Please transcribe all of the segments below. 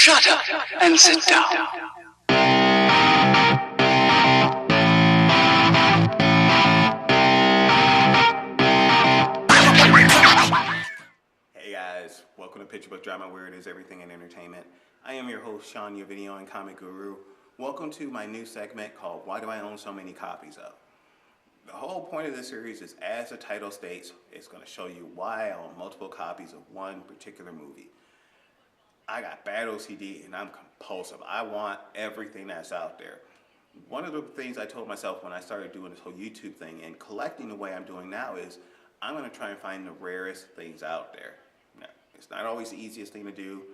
Shut up and sit down. Hey guys, welcome to Picture Book Drama, where it is everything in entertainment. I am your host, Sean, your video and comic guru. Welcome to my new segment called Why Do I Own So Many Copies Of? The whole point of this series is, as the title states, it's going to show you why I own multiple copies of one particular movie. I got bad OCD and I'm compulsive. I want everything that's out there. One of the things I told myself when I started doing this whole YouTube thing and collecting the way I'm doing now is I'm going to try and find the rarest things out there. Now, it's not always the easiest thing to do.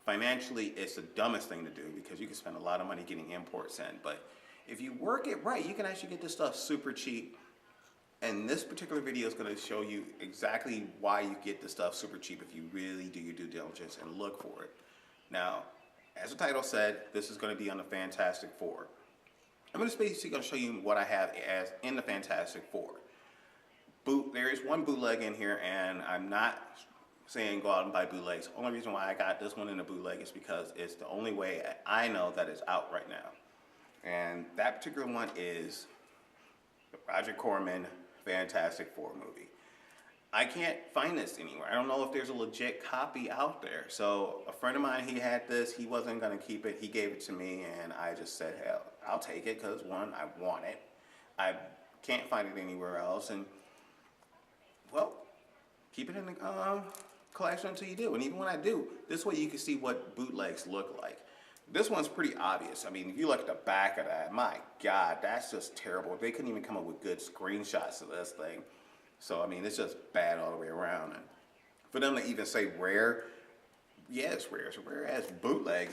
Financially, it's the dumbest thing to do because you can spend a lot of money getting imports in. But if you work it right, you can actually get this stuff super cheap. And this particular video is going to show you exactly why you get this stuff super cheap if you really do your due diligence and look for it. Now, as the title said, this is going to be on the Fantastic Four. I'm just basically going to show you what I have as in the Fantastic Four. There is one bootleg in here, and I'm not saying go out and buy bootlegs. The only reason why I got this one in a bootleg is because it's the only way I know that it's out right now. And that particular one is the Roger Corman Fantastic Four movie. I can't find this anywhere. I don't know if there's a legit copy out there. So a friend of mine, he had this. He wasn't going to keep it. He gave it to me, and I just said, hell, I'll take it because, one, I want it. I can't find it anywhere else. And, well, keep it in the collection until you do. And even when I do, this way you can see what bootlegs look like. This one's pretty obvious. I mean, if you look at the back of that, my God, that's just terrible. They couldn't even come up with good screenshots of this thing. So, I mean, it's just bad all the way around. And for them to even say rare, yeah, it's rare. It's a rare-ass bootleg.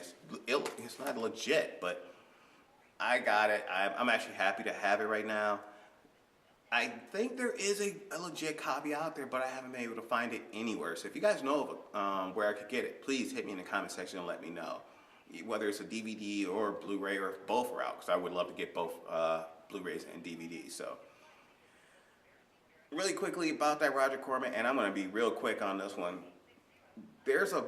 It's not legit, but I got it. I'm actually happy to have it right now. I think there is a legit copy out there, but I haven't been able to find it anywhere. So if you guys know of where I could get it, please hit me in the comment section and let me know. Whether it's a DVD or Blu-ray or if both are out, because I would love to get both Blu-rays and DVDs. So, really quickly about that Roger Corman, and I'm going to be real quick on this one. There's an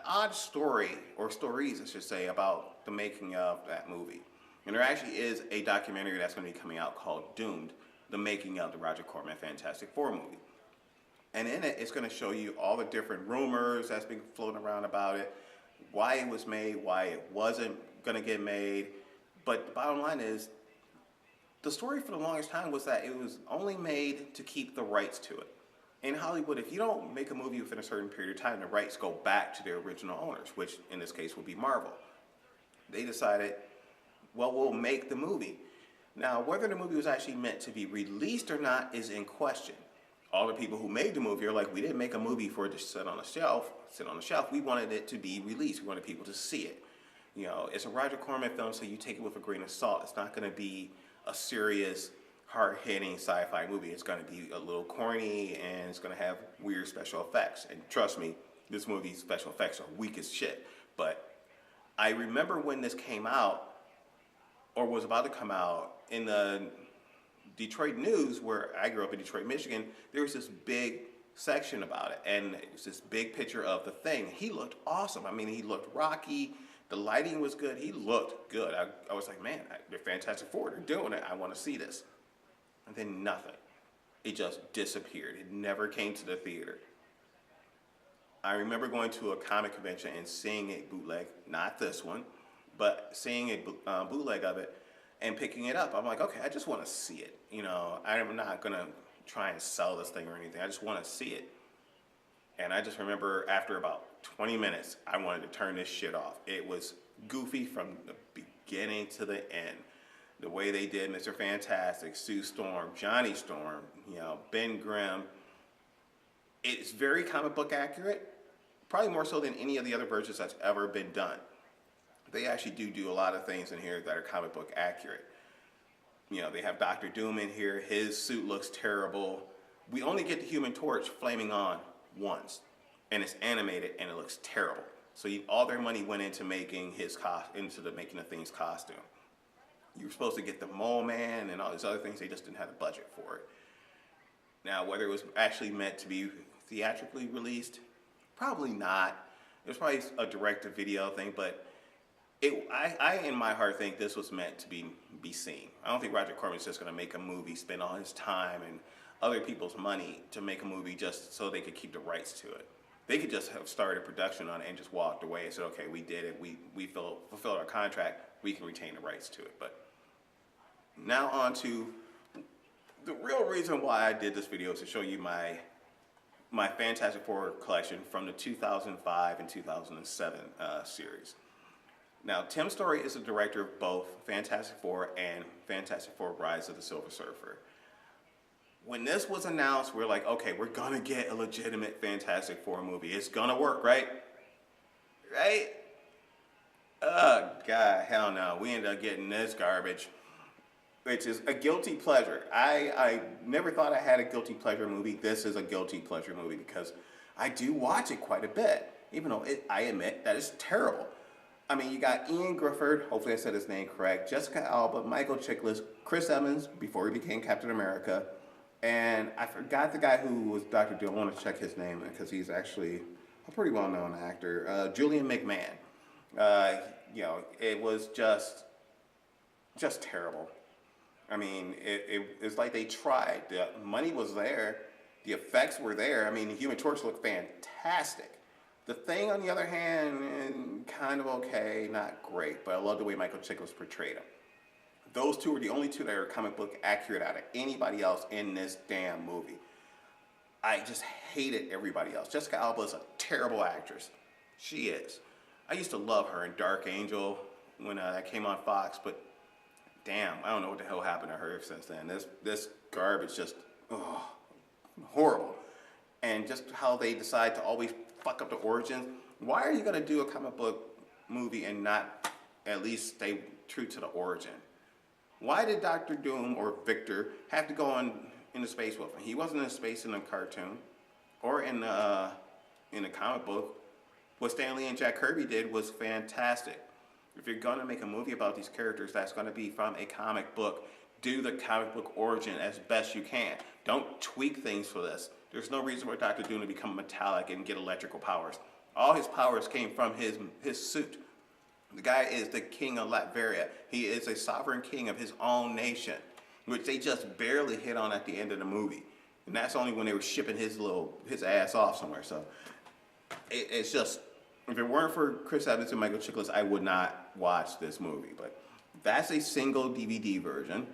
odd story, or stories I should say, about the making of that movie. And there actually is a documentary that's going to be coming out called Doomed, the making of the Roger Corman Fantastic Four movie. And in it, it's going to show you all the different rumors that's been floating around about it, why it was made, why it wasn't going to get made. But the bottom line is, the story for the longest time was that it was only made to keep the rights to it. In Hollywood, if you don't make a movie within a certain period of time, the rights go back to their original owners, which in this case would be Marvel. They decided, well, we'll make the movie. Now, whether the movie was actually meant to be released or not is in question. All the people who made the movie are like, we didn't make a movie for it to sit on a shelf. We wanted it to be released. We wanted people to see it. You know, it's a Roger Corman film, so you take it with a grain of salt. It's not going to be a serious, hard-hitting sci-fi movie. It's going to be a little corny, and it's going to have weird special effects. And trust me, this movie's special effects are weak as shit. But I remember when this came out, or was about to come out, in the Detroit News, where I grew up in Detroit, Michigan, there was this big section about it, and it was this big picture of the Thing. He looked awesome. I mean, he looked rocky. The lighting was good. He looked good. I was like, man, they're Fantastic Four. They're doing it. I want to see this. And then nothing. It just disappeared. It never came to the theater. I remember going to a comic convention and seeing a bootleg, not this one, but seeing a bootleg of it and picking it up. I'm like, okay, I just want to see it. You know, I'm not going to try and sell this thing or anything. I just want to see it. And I just remember after about 20 minutes, I wanted to turn this shit off. It was goofy from the beginning to the end. The way they did Mr. Fantastic, Sue Storm, Johnny Storm, you know, Ben Grimm. It's very comic book accurate, probably more so than any of the other versions that's ever been done. They actually do a lot of things in here that are comic book accurate. You know, they have Dr. Doom in here. His suit looks terrible. We only get the Human Torch flaming on once, and it's animated and it looks terrible. So all their money went into making making the Thing's costume. You were supposed to get the Mole Man and all these other things. They just didn't have the budget for it. Now, whether it was actually meant to be theatrically released, probably not. It was probably a direct-to-video thing, but I in my heart think this was meant to be seen. I don't think Roger Corman's just going to make a movie, spend all his time and other people's money to make a movie just so they could keep the rights to it. They could just have started production on it and just walked away and said, okay, we did it, we fulfilled our contract, we can retain the rights to it. But now on to the real reason why I did this video, is to show you my Fantastic Four collection from the 2005 and 2007 series. Now, Tim Story is the director of both Fantastic Four and Fantastic Four Rise of the Silver Surfer. When this was announced, we're like, okay, we're gonna get a legitimate Fantastic Four movie. It's gonna work, right? Right? Oh, God, hell no. We ended up getting this garbage, which is a guilty pleasure. I never thought I had a guilty pleasure movie. This is a guilty pleasure movie because I do watch it quite a bit, even though I admit that it's terrible. I mean, you got Ian Griffith, hopefully I said his name correct, Jessica Alba, Michael Chiklis, Chris Evans, before he became Captain America, and I forgot the guy who was Dr. Doom. I want to check his name because he's actually a pretty well-known actor. Julian McMahon. You know, it was just terrible. I mean, it's like they tried. The money was there. The effects were there. I mean, the Human Torch looked fantastic. The Thing, on the other hand, kind of okay, not great, but I love the way Michael Chiklis portrayed him. Those two are the only two that are comic book accurate out of anybody else in this damn movie. I just hated everybody else. Jessica Alba is a terrible actress. She is. I used to love her in Dark Angel when that came on Fox, but damn, I don't know what the hell happened to her since then. This garbage just, horrible. And just how they decide to always fuck up the origins. Why are you going to do a comic book movie and not at least stay true to the origin? Why did Dr. Doom or Victor have to go into space with him? He wasn't in space in the cartoon or in the comic book. What Stan Lee and Jack Kirby did was fantastic. If you're going to make a movie about these characters that's going to be from a comic book, do the comic book origin as best you can. Don't tweak things for this. There's no reason for Dr. Doom to become metallic and get electrical powers. All his powers came from his suit. The guy is the king of Latveria. He is a sovereign king of his own nation, which they just barely hit on at the end of the movie. And that's only when they were shipping his ass off somewhere. So it's just, if it weren't for Chris Evans and Michael Chiklis, I would not watch this movie. But that's a single DVD version.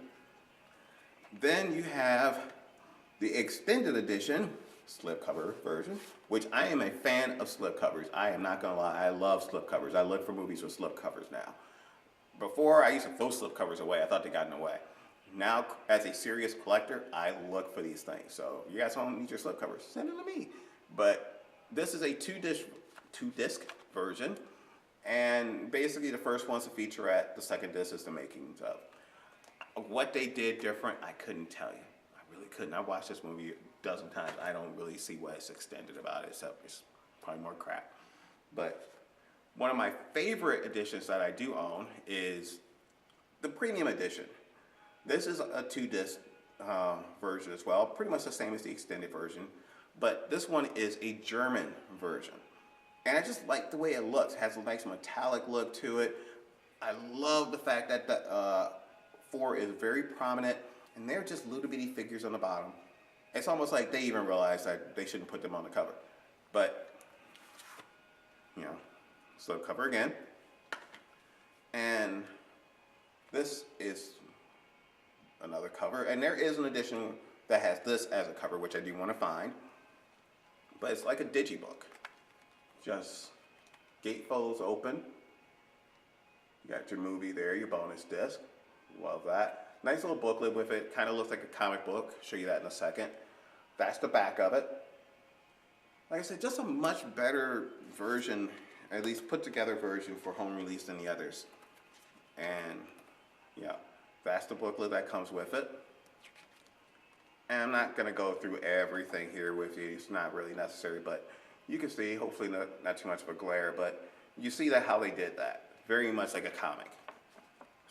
Then you have the extended edition, slipcover version, which I am a fan of slipcovers. I am not gonna lie, I love slipcovers. I look for movies with slipcovers now. Before, I used to throw slipcovers away. I thought they got in the way. Now, as a serious collector, I look for these things. So, you guys don't need your slipcovers, send them to me. But this is a two-disc version, and basically the first one's a featurette, the second disc is the makings of. What they did different, I couldn't tell you. I really couldn't. I watched this movie a dozen times. I don't really see what's extended about it, except it's probably more crap. But one of my favorite editions that I do own is the premium edition. This is a two-disc version as well, pretty much the same as the extended version, but this one is a German version. And I just like the way it looks. It has a nice metallic look to it. I love the fact that the 4 is very prominent, and they're just little bitty figures on the bottom. It's almost like they even realize that they shouldn't put them on the cover. But, you know, slip cover again. And this is another cover. And there is an edition that has this as a cover, which I do want to find. But it's like a digibook. Just gatefolds open. You got your movie there, your bonus disc. Love that. Nice little booklet with it. Kind of looks like a comic book. Show you that in a second. That's the back of it. Like I said, just a much better version, at least put together version for home release than the others. And yeah, that's the booklet that comes with it. And I'm not going to go through everything here with you. It's not really necessary, but you can see, hopefully not too much of a glare, but you see that how they did that. Very much like a comic.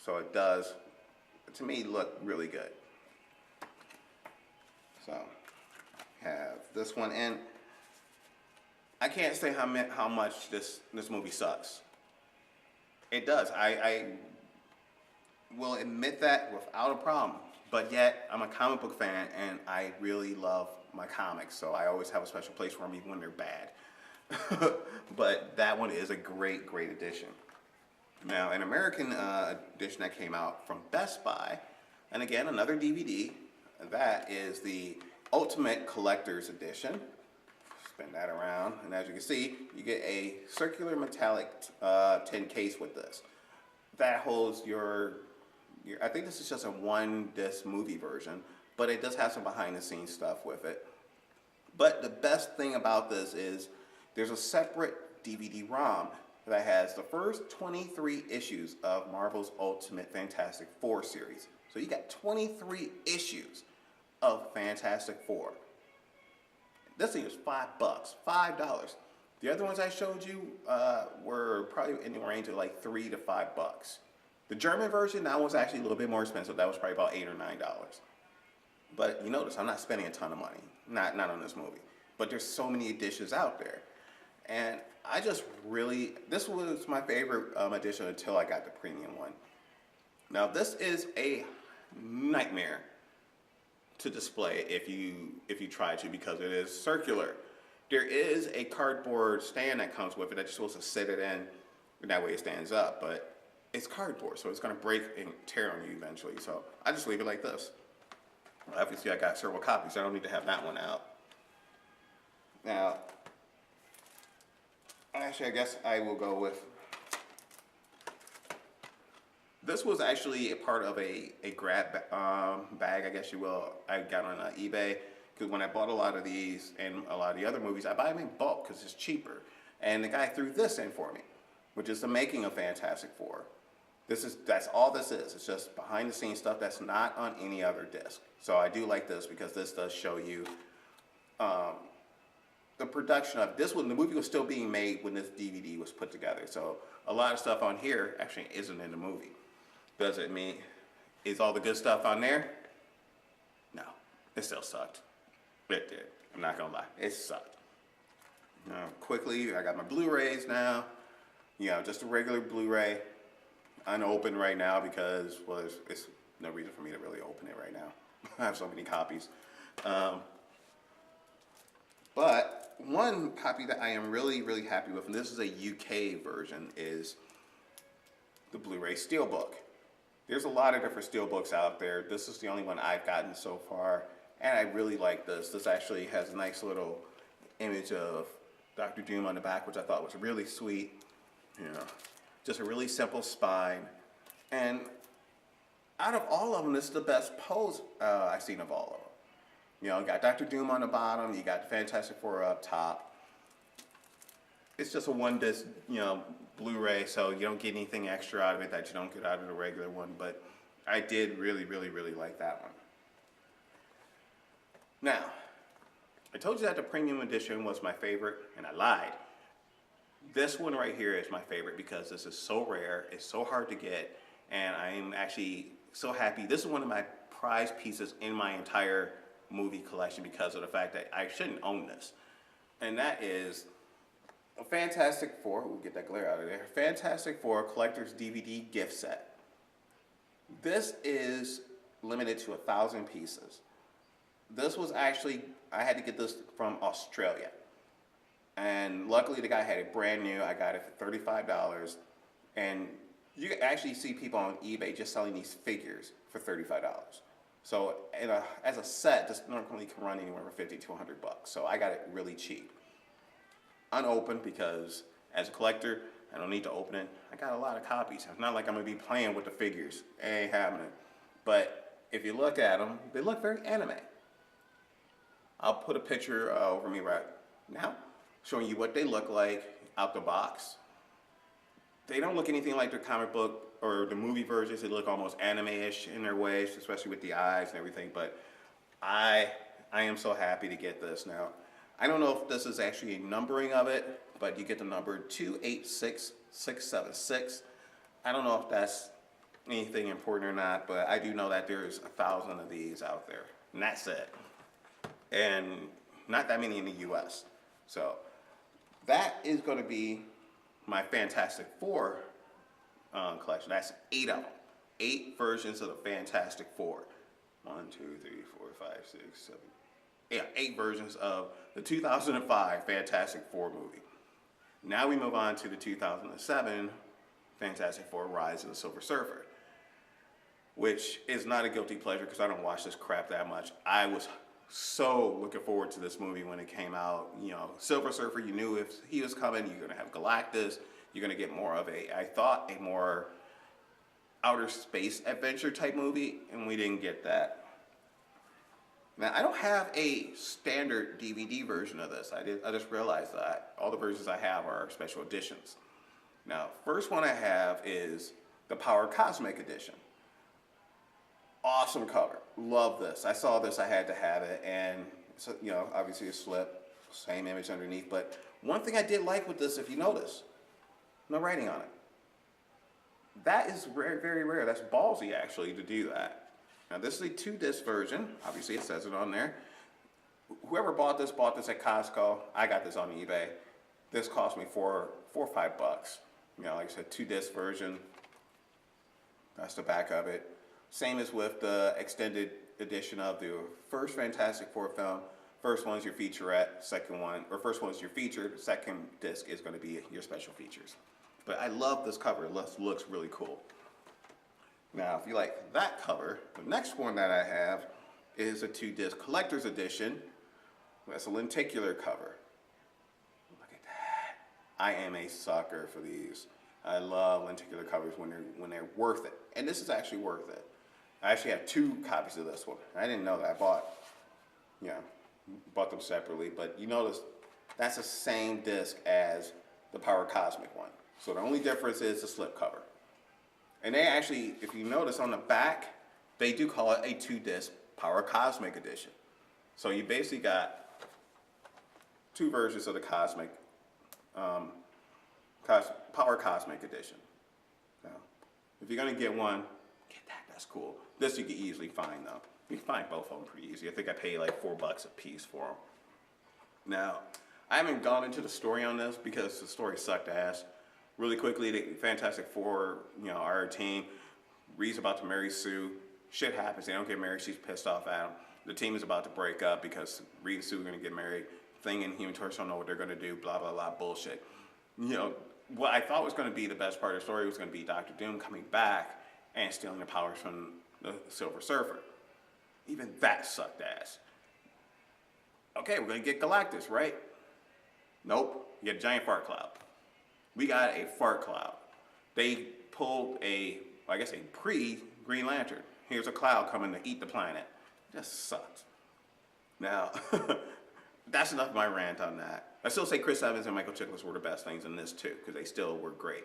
So it does, to me, look really good. So, have this one, and I can't say how much this movie sucks. It does. I will admit that without a problem. But yet, I'm a comic book fan, and I really love my comics, so I always have a special place for them even when they're bad. But that one is a great, great addition. Now, an American edition that came out from Best Buy, and again, another DVD, that is the Ultimate Collector's Edition. Spin that around, and as you can see, you get a circular metallic tin case with this. That holds your, I think this is just a one disc movie version, but it does have some behind the scenes stuff with it. But the best thing about this is there's a separate DVD-ROM that has the first 23 issues of Marvel's Ultimate Fantastic Four series. So you got 23 issues of Fantastic Four. This thing is $5, $5. The other ones I showed you were probably in the range of like $3 to $5. The German version, that was actually a little bit more expensive. That was probably about $8 or $9. But you notice I'm not spending a ton of money, not on this movie. But there's so many editions out there, and I just really, this was my favorite edition until I got the premium one. Now this is a nightmare to display if you try to, because it is circular. There is a cardboard stand that comes with it that you're supposed to sit it in, and that way it stands up, but it's cardboard, so it's going to break and tear on you eventually. So I just leave it like this. Well, obviously I got several copies, so I don't need to have that one out. Now, actually I guess I will go with, this was actually a part of a grab bag, I guess you will, I got on eBay, because when I bought a lot of these and a lot of the other movies, I buy them in bulk because it's cheaper. And the guy threw this in for me, which is the making of Fantastic Four. That's all this is. It's just behind the scenes stuff that's not on any other disc. So I do like this because this does show you the production of this one. The movie was still being made when this DVD was put together. So a lot of stuff on here actually isn't in the movie. Does it mean, is all the good stuff on there? No, it still sucked. It did. I'm not gonna lie, it sucked. Now, quickly, I got my Blu-Rays now. You know, just a regular Blu-ray, unopened right now because, well, it's no reason for me to really open it right now. I have so many copies. But one copy that I am really, really happy with, and this is a UK version, is the Blu-ray Steelbook. There's a lot of different Steelbooks out there. This is the only one I've gotten so far, and I really like this. This actually has a nice little image of Dr. Doom on the back, which I thought was really sweet. You know, just a really simple spine. And out of all of them, this is the best pose I've seen of all of them. You know, you got Dr. Doom on the bottom, you got the Fantastic Four up top. It's just a one disc, you know, Blu-ray, so you don't get anything extra out of it that you don't get out of the regular one, but I did really, really, really like that one. Now, I told you that the premium edition was my favorite, and I lied. This one right here is my favorite because this is so rare, it's so hard to get, and I am actually so happy. This is one of my prized pieces in my entire movie collection because of the fact that I shouldn't own this. And that is a Fantastic Four, we'll get that glare out of there, Fantastic Four Collector's DVD gift set. This is limited to 1,000 pieces. This was actually, I had to get this from Australia. And luckily the guy had it brand new. I got it for $35. And you can actually see people on eBay just selling these figures for $35. So as a set, this normally can run anywhere from $50 to $100. So I got it really cheap. Unopened because as a collector, I don't need to open it. I got a lot of copies. It's not like I'm gonna be playing with the figures. It ain't happening. But if you look at them, they look very anime. I'll put a picture over me right now, showing you what they look like out the box. They don't look anything like the comic book or the movie versions. They look almost anime-ish in their ways, especially with the eyes and everything. But I am so happy to get this now. I don't know if this is actually a numbering of it, but you get the number 286676. I don't know if that's anything important or not, but I do know that there's 1,000 of these out there, and that's it. And not that many in the US. So that is going to be my Fantastic Four collection. That's 8 of them. 8 versions of the Fantastic Four. 1, 2, 3, 4, 5, 6, 7. Yeah, 8 versions of the 2005 Fantastic Four movie. Now we move on to the 2007 Fantastic Four Rise of the Silver Surfer, which is not a guilty pleasure because I don't watch this crap that much. I was so looking forward to this movie when it came out. You know, Silver Surfer, you knew if he was coming, you're going to have Galactus. You're going to get more of a, I thought, a more outer space adventure type movie, and we didn't get that. Now, I don't have a standard DVD version of this. I just realized that. All the versions I have are special editions. Now, first one I have is the Power Cosmic Edition. Awesome cover. Love this. I saw this, I had to have it, and so, you know, obviously a slip, same image underneath, but one thing I did like with this, if you notice, no writing on it. That is very, very rare. That's ballsy, actually, to do that. Now, this is a 2-disc version. Obviously, it says it on there. Whoever bought this at Costco. I got this on eBay. This cost me $4 or $5. You know, like I said, 2-disc version. That's the back of it. Same as with the extended edition of the first Fantastic Four film. First one is your featurette. Second one, or first one is your feature. The second disc is going to be your special features. But I love this cover. It looks really cool. Now, if you like that cover, the next one that I have is a 2-disc collector's edition. That's a lenticular cover. Look at that. I am a sucker for these. I love lenticular covers when they're worth it. And this is actually worth it. I actually have 2 copies of this one. I didn't know that. I bought them separately. But you notice that's the same disc as the Power Cosmic one. So the only difference is the slipcover. And they actually, if you notice on the back, they do call it a 2-disc Power Cosmic Edition. So you basically got 2 versions of the Power Cosmic Edition. Now, if you're going to get one, get that. That's cool. This you can easily find, though. You can find both of them pretty easy. I think I paid like $4 a piece for them. Now, I haven't gone into the story on this because the story sucked ass. Really quickly, the Fantastic Four, you know, our team, Reed's about to marry Sue. Shit happens. They don't get married. She's pissed off at him. The team is about to break up because Reed and Sue are going to get married. Thing and Human Torch don't know what they're going to do. Blah, blah, blah. Bullshit. You know, what I thought was going to be the best part of the story was going to be Dr. Doom coming back and stealing the powers from the Silver Surfer. Even that sucked ass. Okay, we're going to get Galactus, right? Nope. You get a giant fart cloud. We got a fart cloud. They pulled a pre-Green Lantern. Here's a cloud coming to eat the planet. It just sucks. Now, that's enough of my rant on that. I still say Chris Evans and Michael Chiklis were the best things in this too, because they still were great.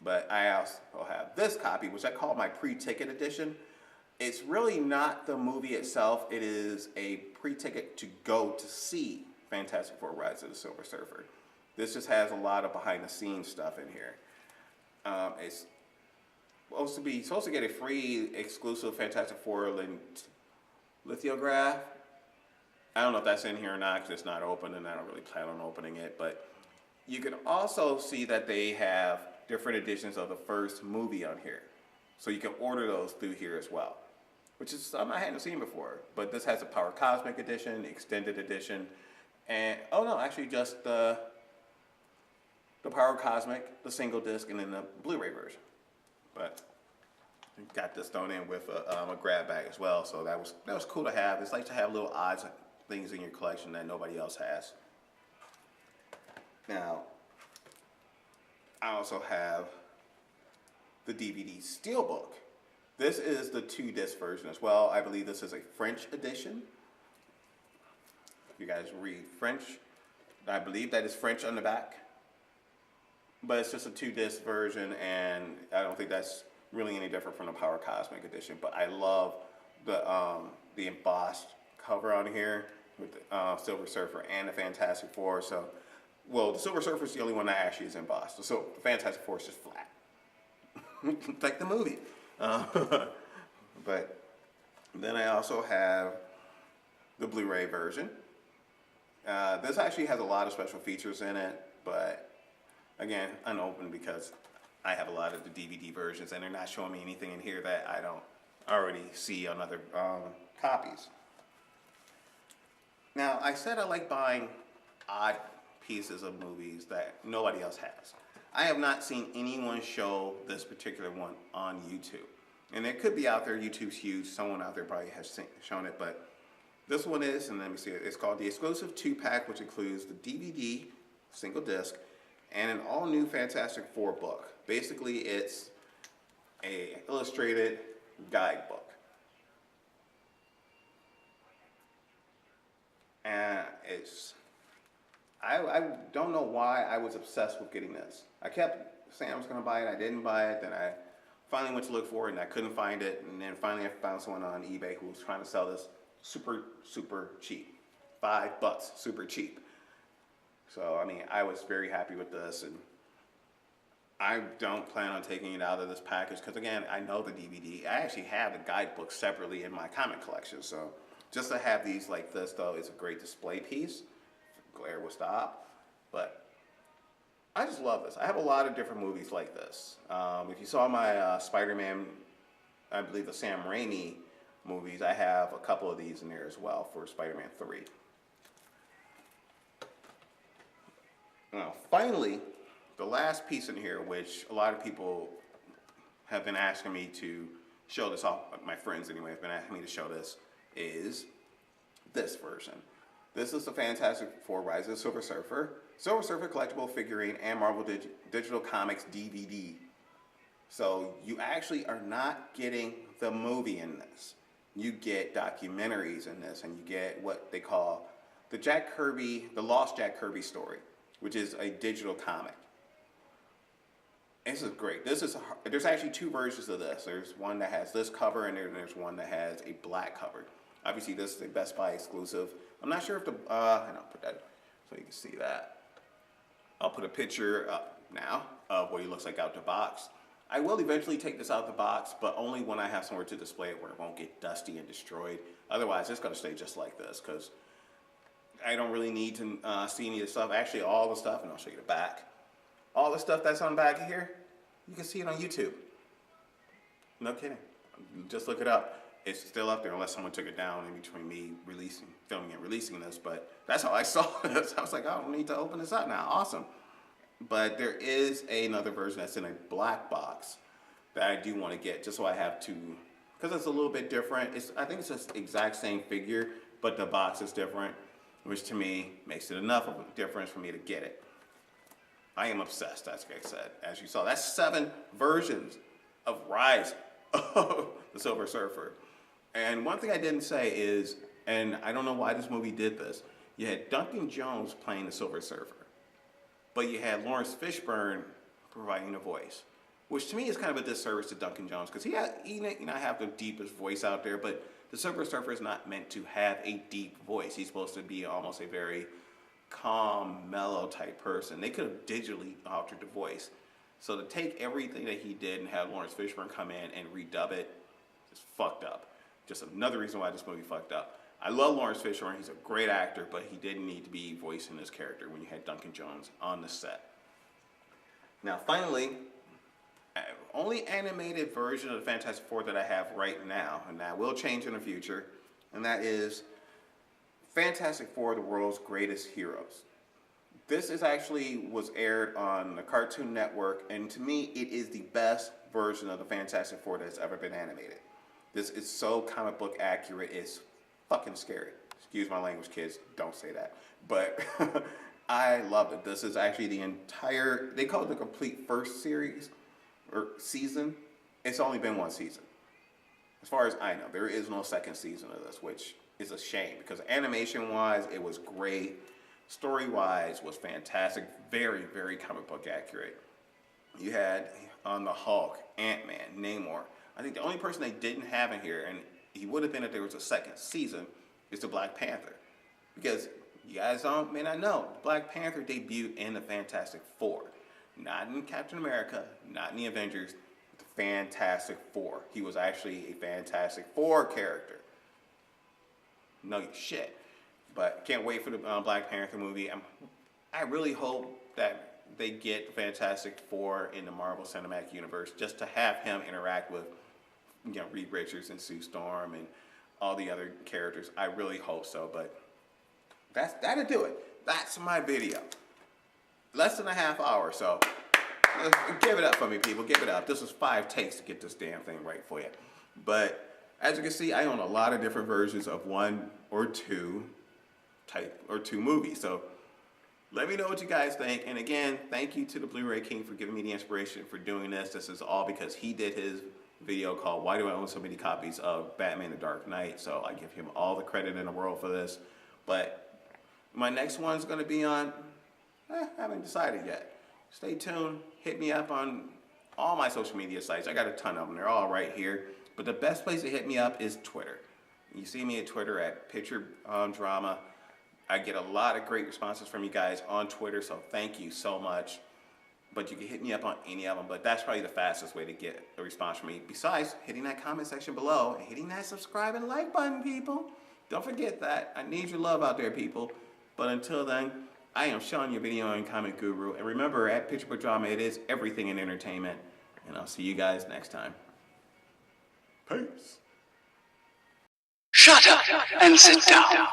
But I also have this copy, which I call my pre-ticket edition. It's really not the movie itself. It is a pre-ticket to go to see Fantastic Four: Rise of the Silver Surfer. This just has a lot of behind-the-scenes stuff in here. It's supposed to get a free exclusive Fantastic Four lithograph. I don't know if that's in here or not because it's not open, and I don't really plan on opening it. But you can also see that they have different editions of the first movie on here, so you can order those through here as well, which is something I hadn't seen before. But this has a Power Cosmic edition, the extended edition, and just the Power Cosmic, the single disc, and then the Blu-ray version. But got this thrown in with a grab bag as well, so that was cool to have. It's like to have little odds and things in your collection that nobody else has. Now, I also have the DVD Steelbook. This is the 2-disc version as well. I believe this is a French edition. If you guys read French, I believe that is French on the back. But it's just a 2-disc version, and I don't think that's really any different from the Power Cosmic edition. But I love the embossed cover on here with the Silver Surfer and the Fantastic Four. So, well, the Silver Surfer is the only one that actually is embossed. So the Fantastic Four is just flat, like the movie. But then I also have the Blu-ray version. This actually has a lot of special features in it, but again, unopened because I have a lot of the DVD versions and they're not showing me anything in here that I don't already see on other copies. Now, I said I like buying odd pieces of movies that nobody else has. I have not seen anyone show this particular one on YouTube. And it could be out there, YouTube's huge, someone out there probably has shown it, but this one is, and let me see it, it's called the exclusive 2-pack, which includes the DVD, single disc, and an all-new Fantastic Four book. Basically, it's a illustrated guidebook. And I don't know why I was obsessed with getting this. I kept saying I was going to buy it, I didn't buy it, then I finally went to look for it and I couldn't find it, and then finally I found someone on eBay who was trying to sell this super cheap. $5, super cheap. So, I mean, I was very happy with this, and I don't plan on taking it out of this package because, again, I know the DVD. I actually have the guidebook separately in my comic collection, so just to have these like this, though, is a great display piece. Glare will stop, but I just love this. I have a lot of different movies like this. If you saw my Spider-Man, I believe the Sam Raimi movies, I have a couple of these in there as well for Spider-Man 3. Now, finally, the last piece in here, which a lot of people have been asking me to show this off, my friends anyway have been asking me to show this, is this version. This is the Fantastic Four Rise of the Silver Surfer collectible figurine and Marvel Digital Comics DVD. So you actually are not getting the movie in this. You get documentaries in this, and you get what they call the Lost Jack Kirby story, which is a digital comic. This is great. There's actually 2 versions of this. There's one that has this cover, and there's one that has a black cover. Obviously, this is a Best Buy exclusive. I'm not sure if and I'll put that so you can see that. I'll put a picture up now of what he looks like out the box. I will eventually take this out the box, but only when I have somewhere to display it where it won't get dusty and destroyed. Otherwise, it's going to stay just like this because I don't really need to see any of the stuff. Actually, all the stuff, and I'll show you the back. All the stuff that's on the back of here, you can see it on YouTube. No kidding. Just look it up. It's still up there unless someone took it down in between me filming and releasing this, but that's how I saw this. I was like, I don't need to open this up now. Awesome. But there is another version that's in a black box that I do want to get just so I have to, because it's a little bit different. I think it's the exact same figure, but the box is different, which to me makes it enough of a difference for me to get it. I am obsessed, as I said. As you saw, that's 7 versions of Rise of the Silver Surfer. And one thing I didn't say is, and I don't know why this movie did this, you had Duncan Jones playing the Silver Surfer, but you had Lawrence Fishburne providing the voice, which to me is kind of a disservice to Duncan Jones because he may not have the deepest voice out there, but the Silver Surfer is not meant to have a deep voice. He's supposed to be almost a very calm, mellow type person. They could have digitally altered the voice. So to take everything that he did and have Lawrence Fishburne come in and redub it, just fucked up. Just another reason why this movie fucked up. I love Lawrence Fishburne. He's a great actor, but he didn't need to be voicing this character when you had Duncan Jones on the set. Now, finally, only animated version of the Fantastic Four that I have right now, and that will change in the future, and that is Fantastic Four, the World's Greatest Heroes. This was aired on the Cartoon Network, and to me, it is the best version of the Fantastic Four that's ever been animated. This is so comic book accurate, it's fucking scary. Excuse my language, kids, don't say that. But I loved it. This is actually the entire, they call it the complete first series, or season. It's only been 1 season. As far as I know, there is no second season of this, which is a shame, because animation-wise, it was great. Story-wise, was fantastic. Very, very comic book accurate. You had on the Hulk, Ant-Man, Namor. I think the only person they didn't have in here, and he would have been if there was a second season, is the Black Panther. Because you guys may not know, Black Panther debuted in the Fantastic Four. Not in Captain America, not in the Avengers, but the Fantastic Four. He was actually a Fantastic Four character. No shit. But can't wait for the Black Panther movie. I really hope that they get Fantastic Four in the Marvel Cinematic Universe, just to have him interact with, Reed Richards and Sue Storm and all the other characters. I really hope so. But that'll do it. That's my video. Less than a half hour, so give it up for me, people. Give it up. This was 5 takes to get this damn thing right for you. But as you can see, I own a lot of different versions of 1 or 2 movies. So let me know what you guys think. And again, thank you to the Blu-Ray King for giving me the inspiration for doing this. This is all because he did his video called "Why Do I Own So Many Copies of Batman: The Dark Knight?" So I give him all the credit in the world for this. But my next one's going to be on, I haven't decided yet. Stay tuned. Hit me up on all my social media sites. I got a ton of them. They're all right here. But the best place to hit me up is Twitter. You see me at Twitter at Picture Drama. I get a lot of great responses from you guys on Twitter, so thank you so much. But you can hit me up on any of them, but that's probably the fastest way to get a response from me. Besides, hitting that comment section below and hitting that subscribe and like button, people. Don't forget that. I need your love out there, people. But until then, I am Sean, your video and comment guru. And remember, at Picture Book Drama, it is everything in entertainment. And I'll see you guys next time. Peace. Shut up and sit down.